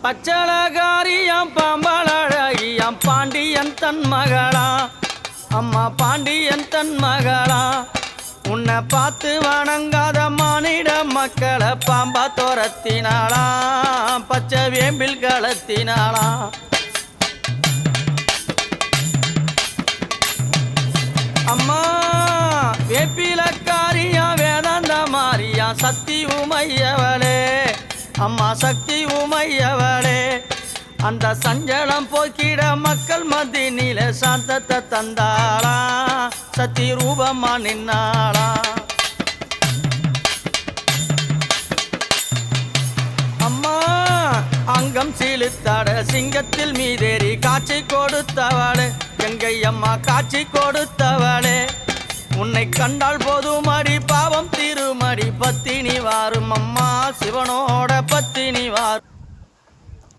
பச்சளகாரியம் பாம்பழகியம் பாண்டியன் தன் மகளா அம்மா பாண்டியன் தன் மகளா உன்னை பார்த்து வணங்காத மானிட மக்களை பாம்பா துரத்தினாளா பச்சை வேம்பில் களத்தினாளா அம்மா வேப்பிலக்காரியா வேதாந்த மாரியா சக்தி உமையவளே அம்மா சக்தி உமையவளே அந்த சஞ்சலம் போக்கிட மக்கள் மத்தியில சாந்தத்தை தந்தாளா சக்தி ரூபமா நின்னாளா அம்மா அங்கம் சீழுத்தாட சிங்கத்தில் மீதேறி காட்சி கொடுத்தவளே எங்கை அம்மா காட்சி கொடுத்தவளே உன்னை கண்டால் போதுமடி பாவம் திருமடி பத்தினி வாரும் அம்மா சிவனோட பத்தினி வாரும்